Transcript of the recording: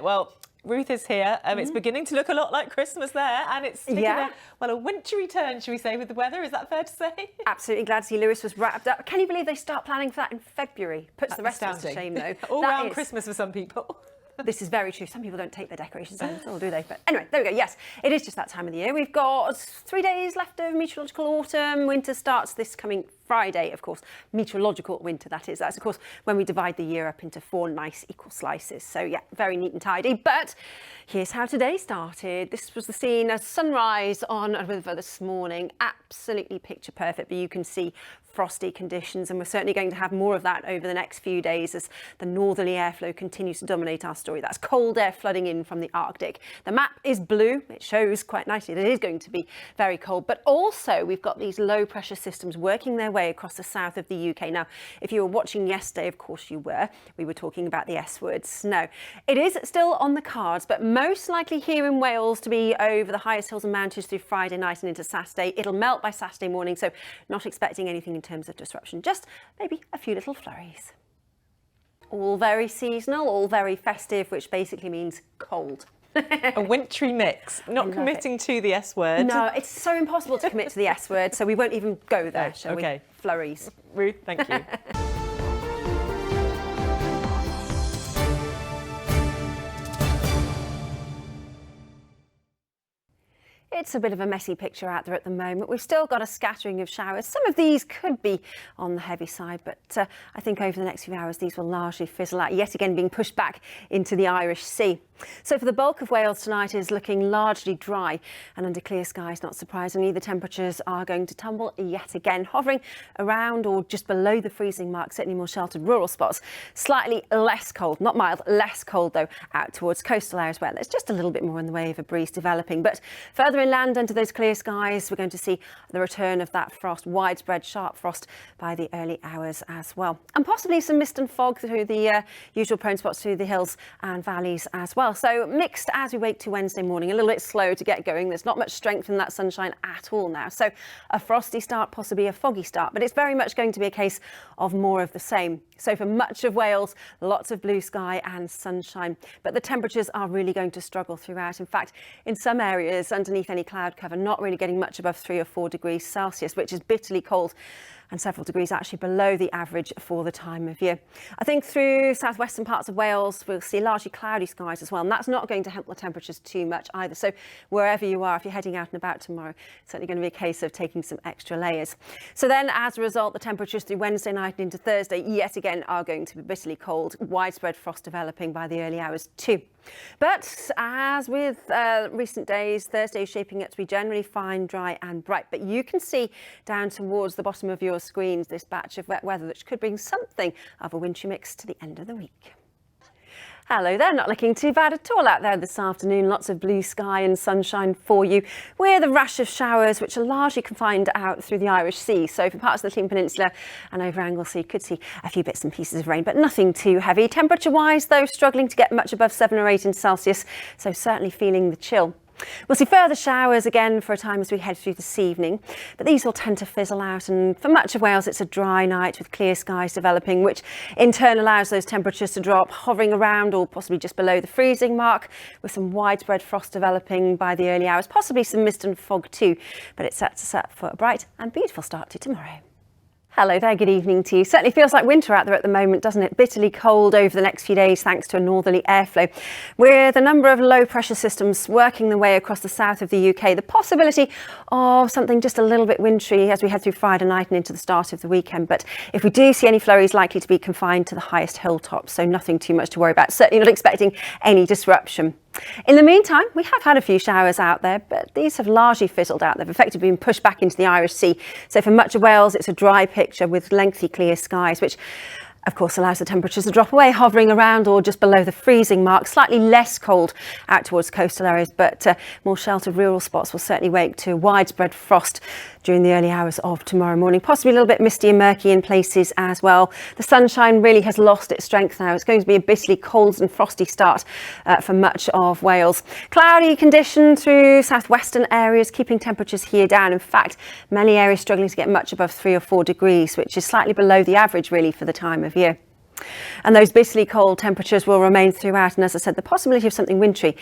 Well, Ruth is here. It's beginning to look a lot like Christmas there, and it's taking a wintry turn, should we say, with the weather. Is that fair to say? Absolutely glad to see Lewis was wrapped up. Can you believe they start planning for that in February? Puts the rest of us to shame, though. All around Christmas for some people. This is very true. Some people don't take their decorations home at all, do they? But anyway, there we go. Yes, it is just that time of the year. We've got 3 days left of meteorological autumn. Winter starts this coming Friday, of course. Meteorological winter, that is. That's, of course, when we divide the year up into 4 nice equal slices. So, yeah, very neat and tidy. But here's how today started. This was the scene as sunrise on a river this morning. Absolutely picture perfect, but you can see frosty conditions, and we're certainly going to have more of that over the next few days as the northerly airflow continues to dominate our story. That's cold air flooding in from the Arctic. The map is blue. It shows quite nicely that it is going to be very cold, but also we've got these low pressure systems working their way across the south of the UK. Now, if you were watching yesterday, of course you were, we were talking about the S word, snow. It is still on the cards, but most likely here in Wales to be over the highest hills and mountains through Friday night and into Saturday. It'll melt by Saturday morning, so not expecting anything in terms of disruption, just maybe a few little flurries. All very seasonal, all very festive, which basically means cold. A wintry mix, not committing to the S word. No, it's so impossible to commit to the S word, so we won't even go there, shall we? Flurries. Ruth, thank you. It's a bit of a messy picture out there at the moment. We've still got a scattering of showers. Some of these could be on the heavy side, but I think over the next few hours these will largely fizzle out, yet again being pushed back into the Irish Sea. So for the bulk of Wales tonight is looking largely dry, and under clear skies, not surprisingly, the temperatures are going to tumble yet again, hovering around or just below the freezing mark, certainly more sheltered rural spots. Slightly less cold, not mild, less cold though, out towards coastal areas where there's just a little bit more in the way of a breeze developing. But further inland under those clear skies, we're going to see the return of that frost, widespread sharp frost by the early hours as well. And possibly some mist and fog through the usual prone spots through the hills and valleys as well. So mixed as we wake to Wednesday morning, a little bit slow to get going. There's not much strength in that sunshine at all now. So a frosty start, possibly a foggy start, but it's very much going to be a case of more of the same. So for much of Wales, lots of blue sky and sunshine, but the temperatures are really going to struggle throughout. In fact, in some areas underneath any cloud cover, not really getting much above 3 or 4 degrees Celsius, which is bitterly cold, and several degrees actually below the average for the time of year. I think through southwestern parts of Wales, we'll see largely cloudy skies as well, and that's not going to help the temperatures too much either. So wherever you are, if you're heading out and about tomorrow, it's certainly going to be a case of taking some extra layers. So then, as a result, the temperatures through Wednesday night and into Thursday yet again are going to be bitterly cold, widespread frost developing by the early hours too. But as with recent days, Thursday is shaping up to be generally fine, dry and bright. But you can see down towards the bottom of your screens this batch of wet weather which could bring something of a wintry mix to the end of the week. Hello there, not looking too bad at all out there this afternoon. Lots of blue sky and sunshine for you, with a rash of showers which are largely confined out through the Irish Sea. So for parts of the Llŷn Peninsula and over Anglesey, you could see a few bits and pieces of rain, but nothing too heavy. Temperature-wise, though, struggling to get much above 7 or 8 in Celsius, so certainly feeling the chill. We'll see further showers again for a time as we head through this evening, but these will tend to fizzle out, and for much of Wales it's a dry night with clear skies developing, which in turn allows those temperatures to drop, hovering around or possibly just below the freezing mark, with some widespread frost developing by the early hours, possibly some mist and fog too, but it sets us up for a bright and beautiful start to tomorrow. Hello there, good evening to you. Certainly feels like winter out there at the moment, doesn't it? Bitterly cold over the next few days thanks to a northerly airflow. With a number of low pressure systems working their way across the south of the UK, the possibility of something just a little bit wintry as we head through Friday night and into the start of the weekend. But if we do see any flurries, likely to be confined to the highest hilltops, so nothing too much to worry about. Certainly not expecting any disruption. In the meantime, we have had a few showers out there, but these have largely fizzled out. They've effectively been pushed back into the Irish Sea. So for much of Wales, it's a dry picture with lengthy clear skies, which of course allows the temperatures to drop away, hovering around or just below the freezing mark. Slightly less cold out towards coastal areas, but more sheltered rural spots will certainly wake to widespread frost during the early hours of tomorrow morning. Possibly a little bit misty and murky in places as well. The sunshine really has lost its strength now. It's going to be a bitterly cold and frosty start for much of Wales. Cloudy condition through southwestern areas, keeping temperatures here down. In fact, many areas struggling to get much above 3 or 4 degrees, which is slightly below the average really for the time of year. And those bitterly cold temperatures will remain throughout. And as I said, the possibility of something wintry